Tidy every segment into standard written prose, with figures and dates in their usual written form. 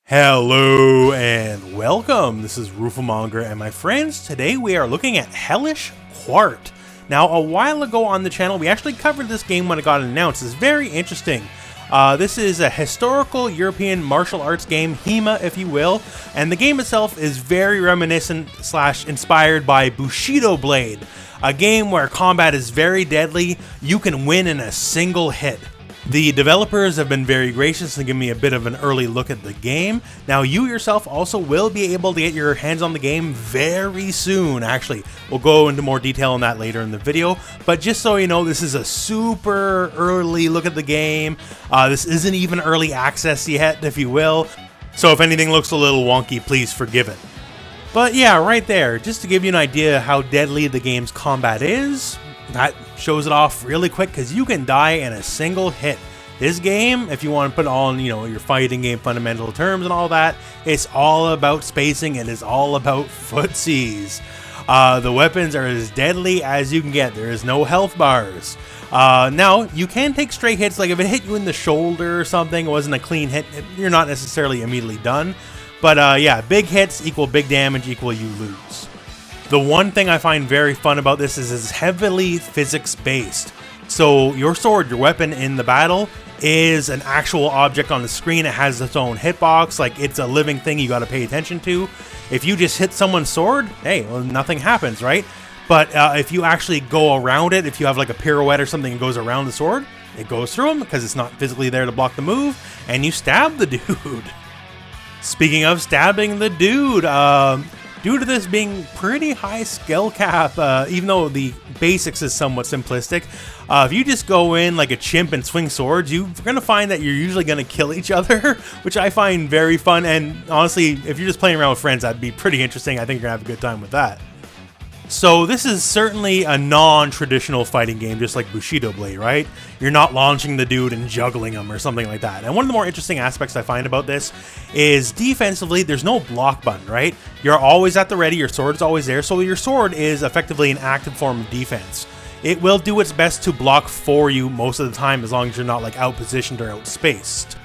Hello and welcome. This is Rooflemonger and my friends. Today we are looking at Hellish Quart. Now, a while ago on the channel, we actually covered this game when it got announced. It's very interesting. This is a historical European martial arts game, hema if you will, and the game itself is very reminiscent / inspired by Bushido Blade, a game where combat is very deadly. You can win in a single hit. The developers have been very gracious and given me a bit of an early look at the game. Now, you yourself also will be able to get your hands on the game very soon. Actually, we'll go into more detail on that later in the video. But just so you know, this is a super early look at the game. This isn't even early access yet, if you will. So if anything looks a little wonky, please forgive it. But yeah, right there, just to give you an idea how deadly the game's combat is, that shows it off really quick because you can die in a single hit. This game, if you want to put it all in, your fighting game fundamental terms and all that, it's all about spacing. It is all about footsies. The weapons are as deadly as you can get. There is no health bars. Now, you can take straight hits, like if it hit you in the shoulder or something, it wasn't a clean hit, you're not necessarily immediately done. But yeah, big hits equal big damage equal you lose. The one thing I find very fun about this is it's heavily physics-based. So your sword, your weapon in the battle, is an actual object on the screen. It has its own hitbox, like it's a living thing you got to pay attention to. If you just hit someone's sword, hey, well, nothing happens, right? But if you actually go around it, if you have like a pirouette or something that goes around the sword, it goes through them because it's not physically there to block the move, and you stab the dude. Speaking of stabbing the dude, due to this being pretty high skill cap, even though the basics is somewhat simplistic, if you just go in like a chimp and swing swords, you're going to find that you're usually going to kill each other, which I find very fun. And honestly, if you're just playing around with friends, that'd be pretty interesting. I think you're going to have a good time with that. So this is certainly a non-traditional fighting game, just like Bushido Blade, right? You're not launching the dude and juggling him or something like that. And one of the more interesting aspects I find about this is defensively, there's no block button, right? You're always at the ready, your sword's always there, so your sword is effectively an active form of defense. It will do its best to block for you most of the time as long as you're not like outpositioned or outspaced.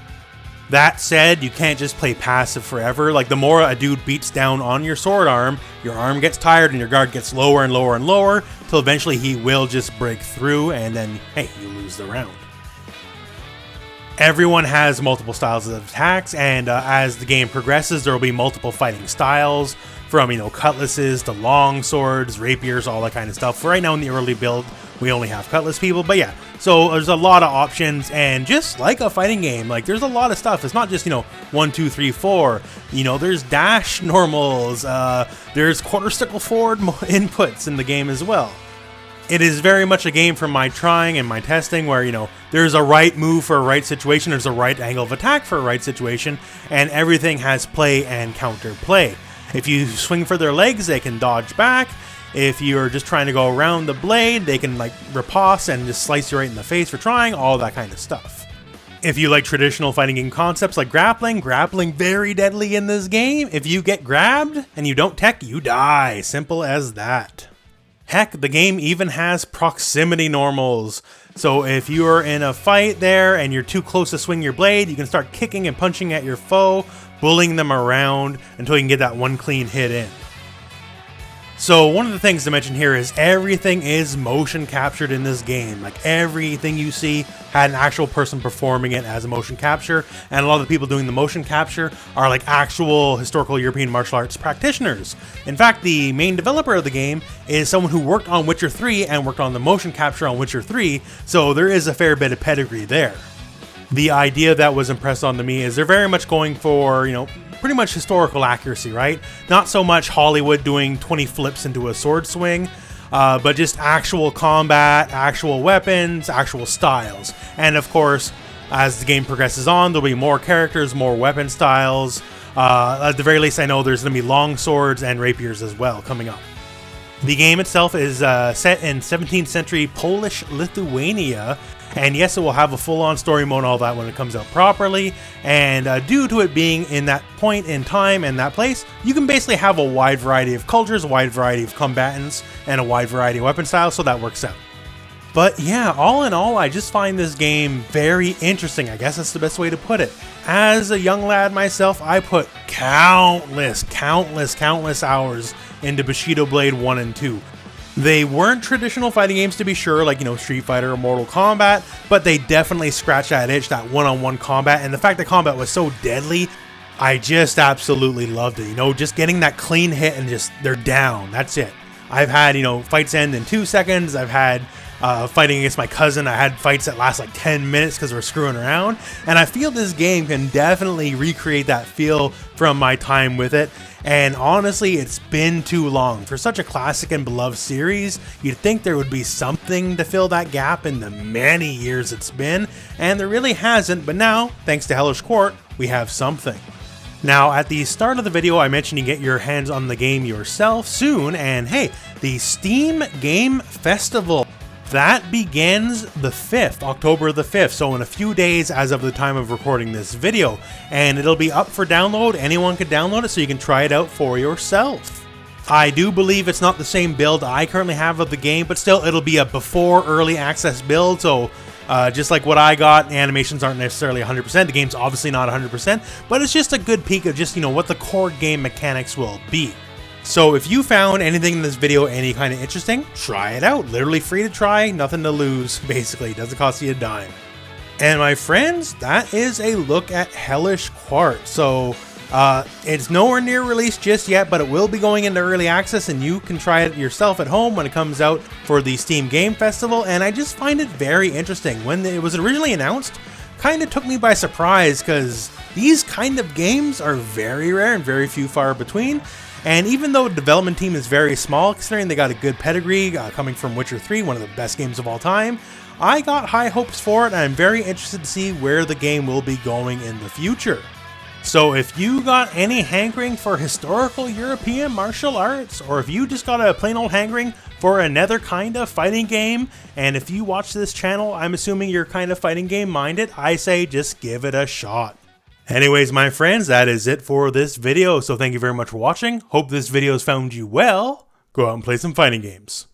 That said, you can't just play passive forever. Like, the more a dude beats down on your sword arm, your arm gets tired and your guard gets lower and lower and lower, till eventually he will just break through and then, hey, you lose the round. Everyone has multiple styles of attacks, and as the game progresses, there will be multiple fighting styles, from, cutlasses to long swords, rapiers, all that kind of stuff. For right now in the early build, we only have cutlass people, but yeah, so there's a lot of options, and just like a fighting game, like, there's a lot of stuff. It's not just, 1, 2, 3, 4, there's dash normals, there's quarter circle forward inputs in the game as well. It is very much a game for my trying and my testing where, there's a right move for a right situation, there's a right angle of attack for a right situation, and everything has play and counter play. If you swing for their legs, they can dodge back. If you're just trying to go around the blade, they can like riposte and just slice you right in the face for trying, all that kind of stuff. If you like traditional fighting game concepts like grappling very deadly in this game. If you get grabbed and you don't tech, you die. Simple as that. Heck, the game even has proximity normals. So if you're in a fight there and you're too close to swing your blade, you can start kicking and punching at your foe, bullying them around until you can get that one clean hit in. So one of the things to mention here is everything is motion captured in this game. Like, everything you see had an actual person performing it as a motion capture, and a lot of the people doing the motion capture are like actual historical European martial arts practitioners. In fact, the main developer of the game is someone who worked on Witcher 3 and worked on the motion capture on Witcher 3, so there is a fair bit of pedigree there. The idea that was impressed on to me is they're very much going for, pretty much historical accuracy, right? Not so much Hollywood doing 20 flips into a sword swing, but just actual combat, actual weapons, actual styles. And of course, as the game progresses on, there'll be more characters, more weapon styles. At the very least, I know there's going to be long swords and rapiers as well coming up. The game itself is set in 17th century Polish-Lithuania, and yes, it will have a full-on story mode and all that when it comes out properly, and due to it being in that point in time and that place, you can basically have a wide variety of cultures, a wide variety of combatants, and a wide variety of weapon styles, so that works out. But yeah, all in all, I just find this game very interesting. I guess that's the best way to put it. As a young lad myself, I put countless hours into Bushido Blade 1 and 2. They weren't traditional fighting games, to be sure, like, Street Fighter or Mortal Kombat, but they definitely scratched that itch, that one-on-one combat, and the fact that combat was so deadly, I just absolutely loved it. Just getting that clean hit and just, they're down, that's it. I've had, fights end in 2 seconds, I've had fighting against my cousin, I had fights that last like 10 minutes because we're screwing around, and I feel this game can definitely recreate that feel from my time with it. And honestly, it's been too long. For such a classic and beloved series, you'd think there would be something to fill that gap in the many years it's been, and there really hasn't, but now, thanks to Hellish Quart, we have something. Now, at the start of the video, I mentioned you get your hands on the game yourself soon, and hey, the Steam Game Festival, that begins the 5th, October the 5th, so in a few days as of the time of recording this video, and it'll be up for download. Anyone can download it so you can try it out for yourself. I do believe it's not the same build I currently have of the game, but still it'll be a before early access build, so just like what I got, animations aren't necessarily 100%, the game's obviously not 100%, but it's just a good peek of just, what the core game mechanics will be. So if you found anything in this video any kind of interesting, try it out. Literally free to try, nothing to lose, basically. It doesn't cost you a dime. And my friends, that is a look at Hellish Quart. So it's nowhere near released just yet, but it will be going into early access and you can try it yourself at home when it comes out for the Steam Game Festival. And I just find it very interesting. When it was originally announced, kind of took me by surprise because these kind of games are very rare and very few far between. And even though the development team is very small, considering they got a good pedigree coming from Witcher 3, one of the best games of all time, I got high hopes for it, and I'm very interested to see where the game will be going in the future. So if you got any hankering for historical European martial arts, or if you just got a plain old hankering for another kind of fighting game, and if you watch this channel, I'm assuming you're kind of fighting game minded, I say just give it a shot. Anyways, my friends, that is it for this video, so thank you very much for watching. Hope this video has found you well. Go out and play some fighting games.